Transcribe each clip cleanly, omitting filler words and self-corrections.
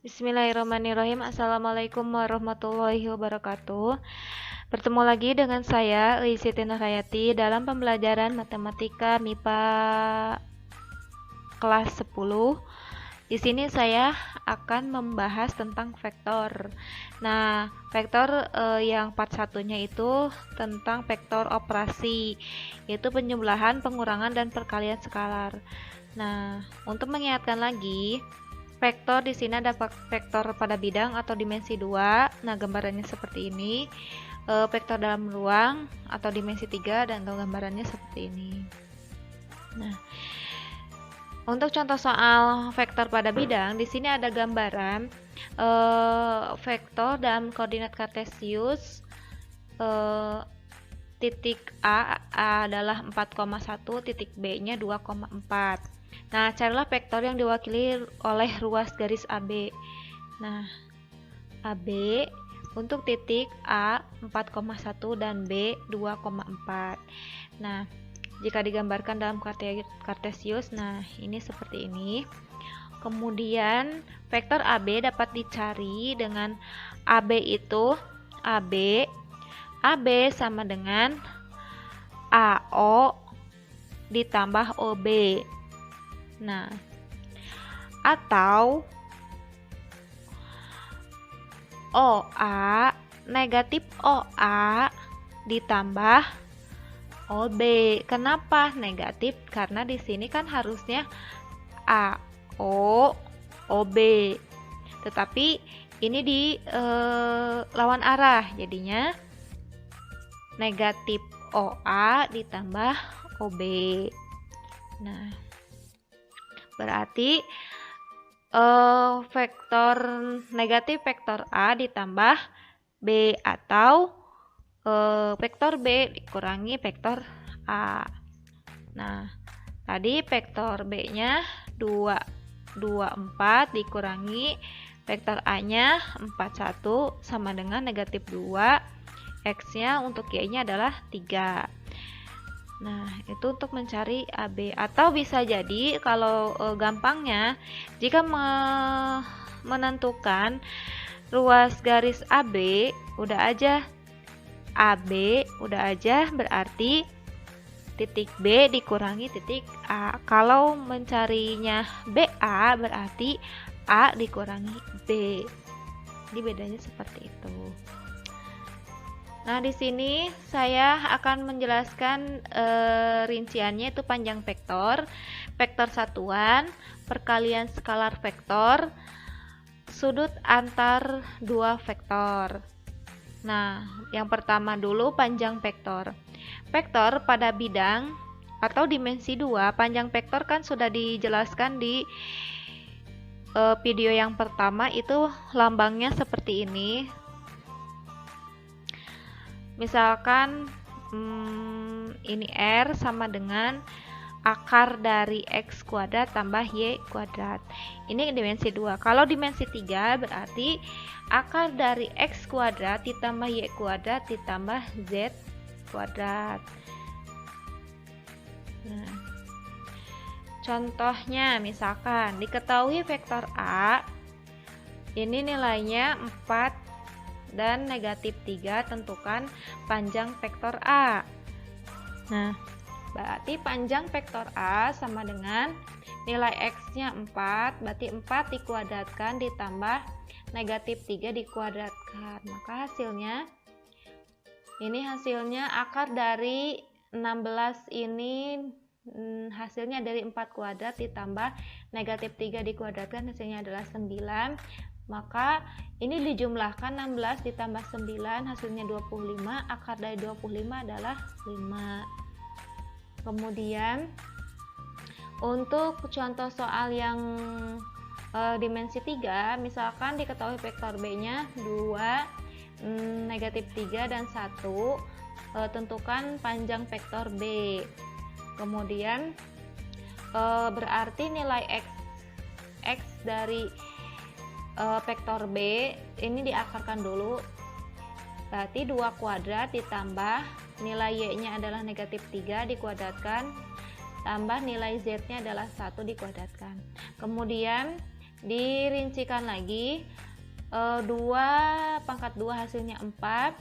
Bismillahirrahmanirrahim. Assalamualaikum warahmatullahi wabarakatuh. Bertemu lagi dengan saya, Siti Nurhayati, dalam pembelajaran Matematika MIPA kelas 10. Di sini saya akan membahas tentang vektor. Nah, vektor yang part satunya itu tentang vektor operasi, yaitu penjumlahan, pengurangan, dan perkalian skalar. Nah, untuk mengingatkan lagi, vektor di sini ada vektor pada bidang atau dimensi 2. Nah, gambarannya seperti ini. Vektor dalam ruang atau dimensi 3 dan gambarannya seperti ini. Nah, untuk contoh soal vektor pada bidang, di sini ada gambaran vektor dalam koordinat kartesius. Titik A adalah 4,1, titik B-nya 2,4. Nah, carilah vektor yang diwakili oleh ruas garis AB. Nah, AB untuk titik A 4,1 dan B 2,4. Nah, jika digambarkan dalam kartesius, nah ini seperti ini. Kemudian vektor AB dapat dicari dengan AB itu AB sama dengan AO ditambah OB. Nah, atau OA negatif OA ditambah OB. Kenapa negatif? Karena di sini kan harusnya AO OB. Tetapi ini di lawan arah, jadinya negatif OA ditambah OB. Nah, berarti vektor negatif vektor A ditambah B atau vektor B dikurangi vektor A. Nah, tadi vektor B-nya 24 dikurangi vektor A-nya 41 sama dengan negatif 2. X-nya untuk Y-nya adalah 3. Nah, itu untuk mencari AB. Atau bisa jadi kalau gampangnya, jika menentukan ruas garis AB, udah aja berarti titik B dikurangi titik A. Kalau mencarinya BA berarti A dikurangi B. Jadi bedanya seperti itu. Nah, di sini saya akan menjelaskan rinciannya, itu panjang vektor, vektor satuan, perkalian skalar vektor, sudut antar dua vektor. Nah, yang pertama dulu panjang vektor. Vektor pada bidang atau dimensi 2, panjang vektor kan sudah dijelaskan di video yang pertama, itu lambangnya seperti ini. Misalkan ini R sama dengan akar dari X kuadrat tambah Y kuadrat. Ini dimensi 2. Kalau dimensi 3 berarti akar dari X kuadrat ditambah Y kuadrat ditambah Z kuadrat. Nah, contohnya misalkan diketahui vektor A ini nilainya 4 dan negatif 3, tentukan panjang vektor A. Nah, berarti panjang vektor A sama dengan nilai X-nya 4, berarti 4 dikuadratkan ditambah negatif 3 dikuadratkan. Maka hasilnya, ini hasilnya akar dari 16 ini, hasilnya dari 4 kuadrat ditambah negatif 3 dikuadratkan, hasilnya adalah 9. Maka ini dijumlahkan 16 ditambah 9, hasilnya 25, akar dari 25 adalah 5. Kemudian untuk contoh soal yang dimensi 3, misalkan diketahui vektor B-nya 2, negatif 3 dan 1, tentukan panjang vektor B. Kemudian berarti nilai X dari vektor B ini diakarkan dulu, berarti 2 kuadrat ditambah nilai Y-nya adalah negatif 3 dikuadratkan tambah nilai Z-nya adalah 1 dikuadratkan. Kemudian dirincikan lagi, 2 pangkat 2 hasilnya 4,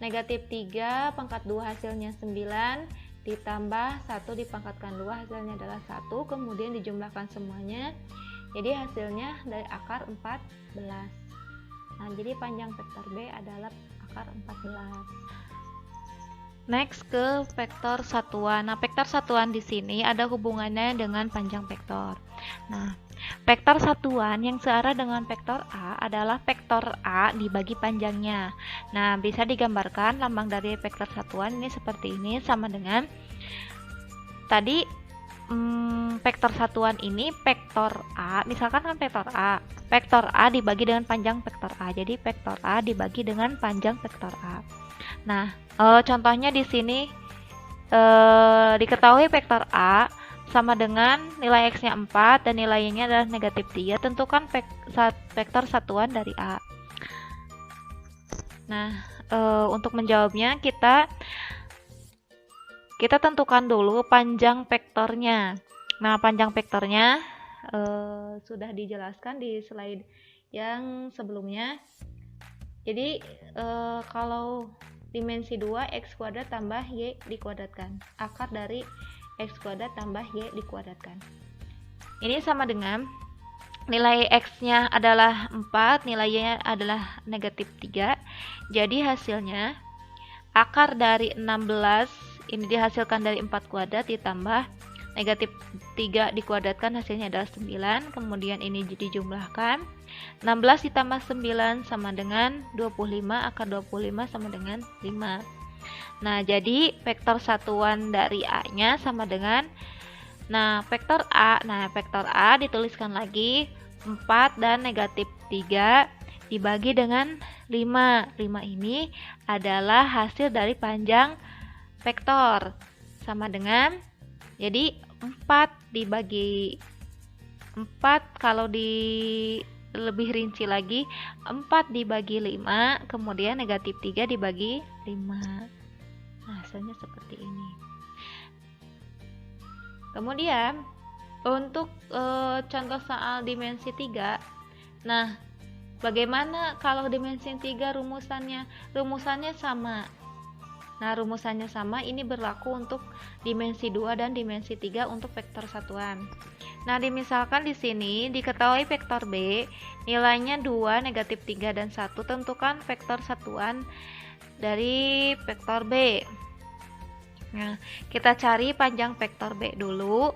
negatif 3 pangkat 2 hasilnya 9, ditambah 1 dipangkatkan 2 hasilnya adalah 1, kemudian dijumlahkan semuanya, jadi hasilnya dari akar 14. Nah, jadi panjang vektor B adalah akar 14. Next ke vektor satuan. Nah, vektor satuan di sini ada hubungannya dengan panjang vektor. Nah, vektor satuan yang searah dengan vektor A adalah vektor A dibagi panjangnya. Nah, bisa digambarkan lambang dari vektor satuan ini seperti ini, sama dengan tadi vektor satuan ini vektor A, misalkan kan vektor A dibagi dengan panjang vektor A. Jadi vektor A dibagi dengan panjang vektor A. Nah, contohnya di sini diketahui vektor A sama dengan nilai X-nya 4 dan nilainya adalah negatif 3. Tentukan vektor satuan dari A. Nah, untuk menjawabnya kita tentukan dulu panjang vektornya. Nah, panjang vektornya sudah dijelaskan di slide yang sebelumnya. Jadi kalau dimensi 2, X kuadrat tambah Y dikuadratkan. Akar dari X kuadrat tambah Y dikuadratkan. Ini sama dengan nilai X-nya adalah 4, nilainya adalah negatif 3. Jadi hasilnya akar dari 16 ini dihasilkan dari 4 kuadrat ditambah negatif 3 dikuadratkan, hasilnya adalah 9. Kemudian ini dijumlahkan. 16 ditambah 9 sama dengan 25, akar 25 sama dengan 5. Nah, jadi vektor satuan dari A-nya sama dengan, vektor A dituliskan lagi 4 dan negatif 3 dibagi dengan 5. 5 ini adalah hasil dari panjang vektor, sama dengan, jadi 4 dibagi 4, kalau lebih rinci lagi, 4 dibagi 5, kemudian negatif 3 dibagi 5. Nah, hasilnya seperti ini. Kemudian untuk contoh soal dimensi 3. Nah, bagaimana kalau dimensi 3 rumusannya? Rumusannya sama. Nah, rumusannya sama, ini berlaku untuk dimensi 2 dan dimensi 3 untuk vektor satuan. Nah, misalkan di sini diketahui vektor B nilainya 2, negatif 3 dan 1. Tentukan vektor satuan dari vektor B. Nah, kita cari panjang vektor B dulu.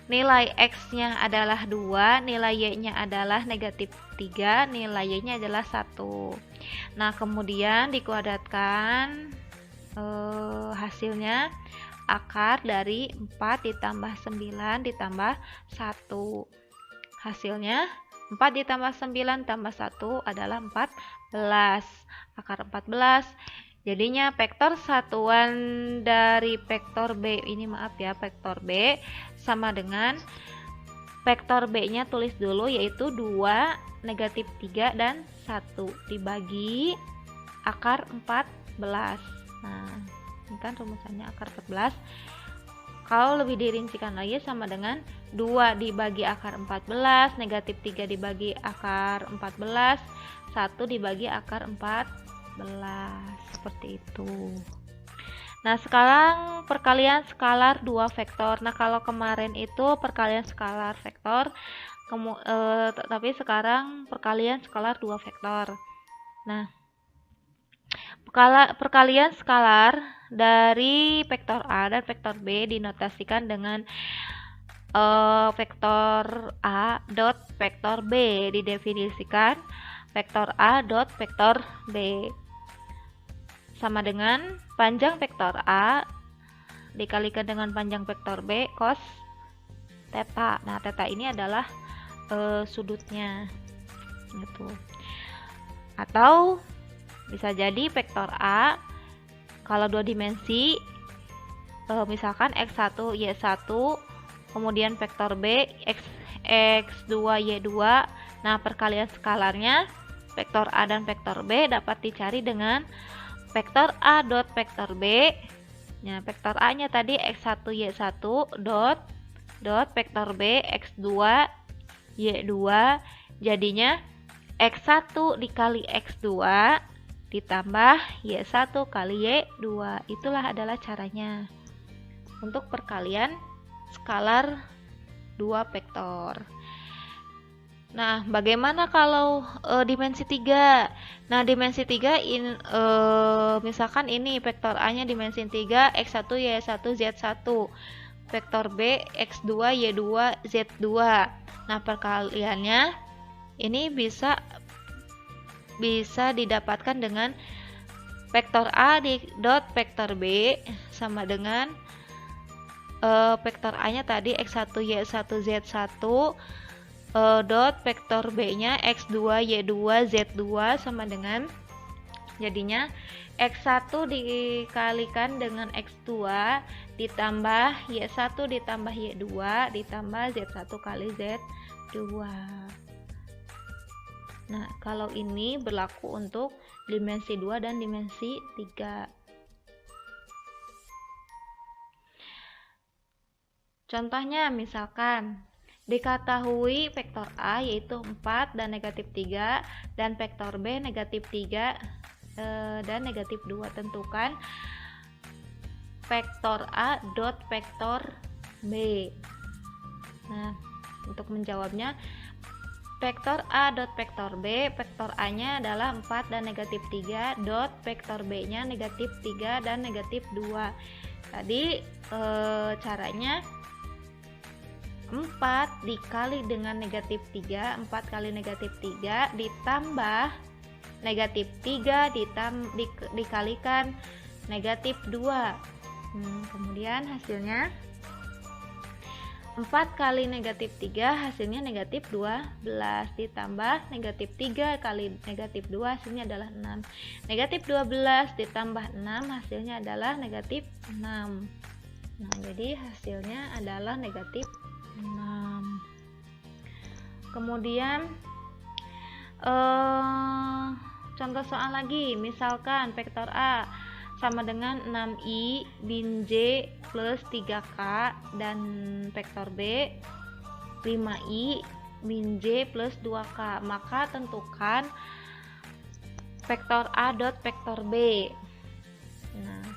Nilai X-nya adalah 2, nilai Y-nya adalah negatif 3, nilai Y-nya adalah 1. Nah, kemudian dikuadratkan, hasilnya akar dari 4 ditambah 9 ditambah 1. Hasilnya 4 ditambah 9 tambah 1 adalah 14. Akar 14. Jadinya vektor satuan dari vektor B ini, vektor B sama dengan vektor B-nya tulis dulu, yaitu 2, negatif 3 dan 1 dibagi akar 14. Nah, ini kan rumusannya akar 14. Kalau lebih dirincikan lagi sama dengan 2 dibagi akar 14, negatif 3 dibagi akar 14, 1 dibagi akar 14. Seperti itu. Nah, sekarang perkalian skalar 2 vektor. Nah, kalau kemarin itu perkalian skalar vektor, tapi sekarang perkalian skalar 2 vektor. Nah, perkalian skalar dari vektor A dan vektor B dinotasikan dengan vektor A dot vektor B, didefinisikan vektor A dot vektor B sama dengan panjang vektor A dikalikan dengan panjang vektor B cos theta. Nah, theta ini adalah sudutnya gitu. Atau bisa jadi vektor A kalau 2 dimensi, misalkan X1 Y1, kemudian vektor B X2 Y2. Nah, perkalian skalarnya vektor A dan vektor B dapat dicari dengan vektor A dot vektor B. Nah, vektor A-nya tadi X1 Y1 dot vektor B X2 Y2 Jadinya X1 dikali X2 ditambah Y1 kali Y2. Itulah adalah caranya untuk perkalian skalar 2 vektor. Nah, bagaimana kalau dimensi 3? Nah, dimensi 3 misalkan ini vektor A-nya dimensi 3, X1, Y1, Z1. Vektor B, X2, Y2, Z2. Nah, perkaliannya ini bisa didapatkan dengan vektor A dot vektor B sama dengan vektor A-nya tadi X1, Y1, Z1 dot vektor B-nya X2, Y2, Z2 sama dengan, jadinya X1 dikalikan dengan X2 ditambah Y1 ditambah Y2 ditambah Z1 kali Z2. Nah, kalau ini berlaku untuk dimensi 2 dan dimensi 3. Contohnya misalkan diketahui vektor A yaitu 4 dan negatif 3 dan vektor B negatif 3 dan negatif 2. Tentukan vektor A dot vektor B. Nah, untuk menjawabnya vektor A dot vektor B, vektor A-nya adalah 4 dan negatif 3 dot vektor B-nya negatif 3 dan negatif 2. Tadi caranya 4 dikali dengan negatif 3, 4 kali negatif 3 ditambah negatif 3 dikalikan negatif 2. Kemudian hasilnya 4 kali negatif 3 hasilnya negatif 12 ditambah negatif 3 kali negatif 2 hasilnya adalah 6. Negatif 12 ditambah 6 hasilnya adalah negatif 6. Nah, jadi hasilnya adalah negatif 6. Kemudian contoh soal lagi, misalkan vektor A sama dengan 6i bin J plus 3k dan vektor B 5i bin J plus 2k, maka tentukan vektor A dot vektor B. Nah,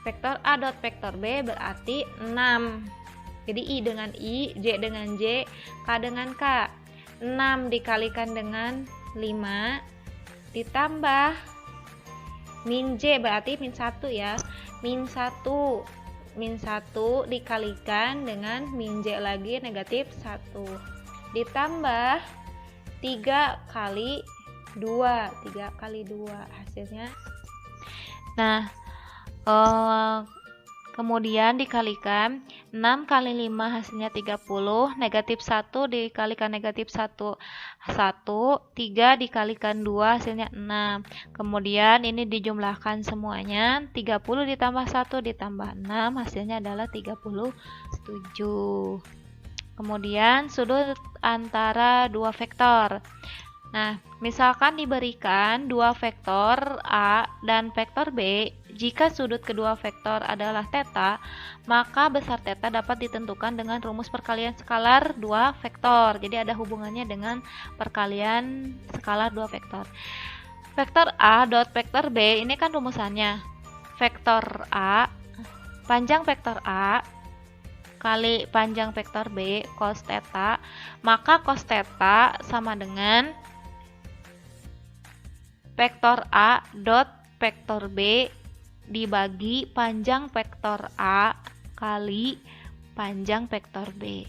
vektor A dot vektor B berarti 6. Jadi I dengan I, J dengan J, K dengan K. 6 dikalikan dengan 5 ditambah min J berarti min 1 ya. Min 1 dikalikan dengan min J lagi negatif 1 ditambah 3 kali 2 hasilnya. Nah, kemudian dikalikan 6 kali 5 hasilnya 30, negatif 1 dikalikan negatif 1, 3 dikalikan 2 hasilnya 6. Kemudian ini dijumlahkan semuanya, 30 ditambah 1 ditambah 6 hasilnya adalah 37. Kemudian sudut antara dua vektor. Nah, misalkan diberikan dua vektor A dan vektor B, jika sudut kedua vektor adalah θ, maka besar θ dapat ditentukan dengan rumus perkalian skalar dua vektor. Jadi ada hubungannya dengan perkalian skalar dua vektor. Vektor A dot vektor B ini kan rumusannya. Vektor A, panjang vektor A kali panjang vektor B cos θ, maka cos θ sama dengan vektor A dot vektor B dibagi panjang vektor A kali panjang vektor B.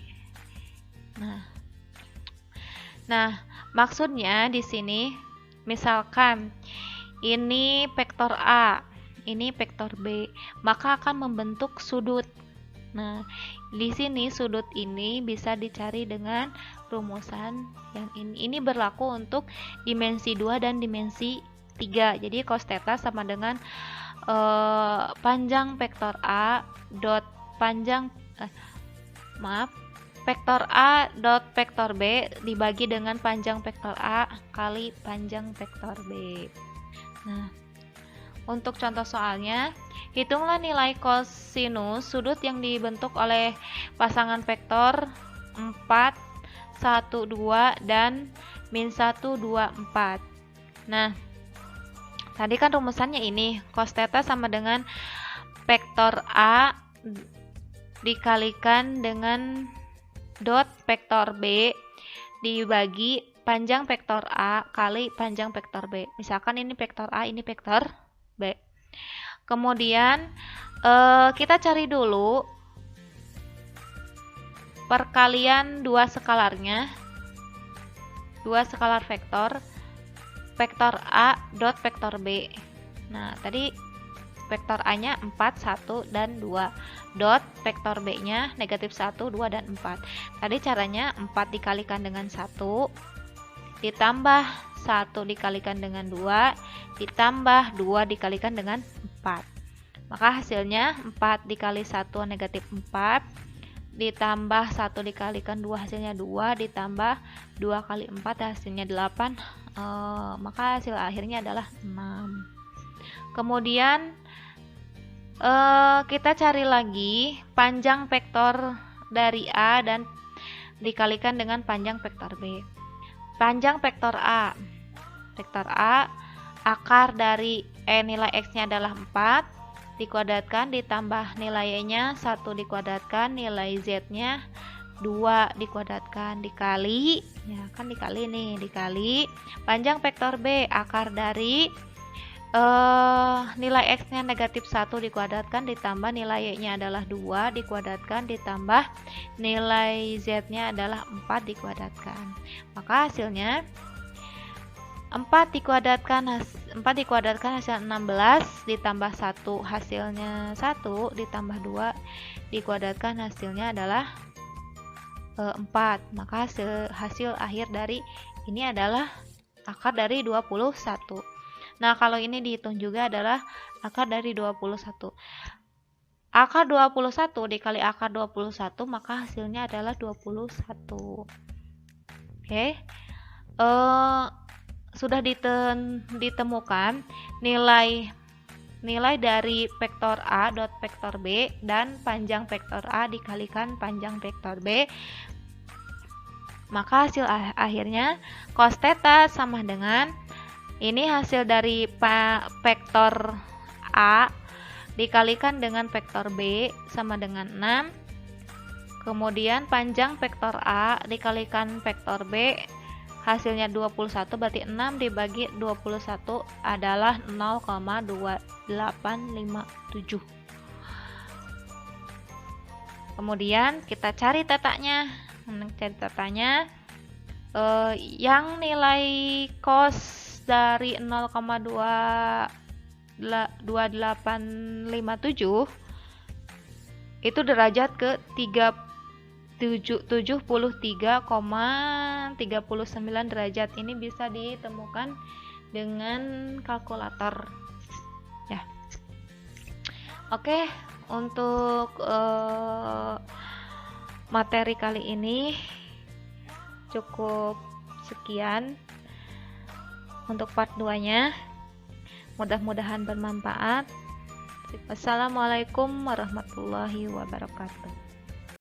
Nah, maksudnya di sini misalkan ini vektor A, ini vektor B, maka akan membentuk sudut. Nah, di sini sudut ini bisa dicari dengan rumusan yang ini. Ini berlaku untuk dimensi 2 dan dimensi 3. Jadi cos θ sama dengan panjang vektor A dot vektor A dot vektor B dibagi dengan panjang vektor A kali panjang vektor B. Nah, untuk contoh soalnya, hitunglah nilai kosinus sudut yang dibentuk oleh pasangan vektor 4 1, 2, dan min 1, 2, 4. Nah, tadi kan rumusannya ini, cos theta sama dengan vektor A dikalikan dengan dot vektor B dibagi panjang vektor A kali panjang vektor B. Misalkan ini vektor A, ini vektor B. Kemudian kita cari dulu perkalian dua skalarnya, dua skalar vektor A dot vektor B. Nah, tadi vektor A-nya 4, 1, dan 2. Dot vektor B-nya negatif 1, 2, dan 4. Tadi caranya 4 dikalikan dengan 1, ditambah 1 dikalikan dengan 2, ditambah 2 dikalikan dengan 4. Maka hasilnya 4 dikali 1 negatif 4, ditambah 1 dikalikan 2 hasilnya 2, ditambah 2 kali 4 hasilnya 8. Maka hasil akhirnya adalah 6. Kemudian kita cari lagi panjang vektor dari A dan dikalikan dengan panjang vektor B. Panjang vektor A, akar dari nilai X-nya adalah 4 dikuadratkan ditambah nilai Y-nya 1 dikuadratkan, nilai Z-nya 2 dikuadratkan, dikali, ya kan dikali nih, dikali panjang vektor B, akar dari nilai X-nya negatif 1 dikuadratkan ditambah nilai Y-nya adalah 2 dikuadratkan ditambah nilai Z-nya adalah 4 dikuadratkan. Maka hasilnya 4 dikuadratkan hasil 16 ditambah 1 hasilnya 1 ditambah 2 dikuadratkan hasilnya adalah 4. Maka hasil akhir dari ini adalah akar dari 21. Nah, kalau ini dihitung juga adalah akar dari 21. Akar 21 dikali akar 21, maka hasilnya adalah 21. Oke. Sudah ditemukan nilai dari vektor A dot vektor B dan panjang vektor A dikalikan panjang vektor B. Maka hasil akhirnya cos theta sama dengan ini hasil dari vektor A dikalikan dengan vektor B sama dengan 6. Kemudian panjang vektor A dikalikan vektor B hasilnya 21, berarti 6 dibagi 21 adalah 0,2857. Kemudian kita cari tetanya. Yang nilai cos dari 0,2857 itu derajat ke 73,39 derajat. Ini bisa ditemukan dengan kalkulator ya. Oke, untuk materi kali ini cukup sekian untuk part 2-nya. Mudah-mudahan bermanfaat. Wassalamualaikum warahmatullahi wabarakatuh.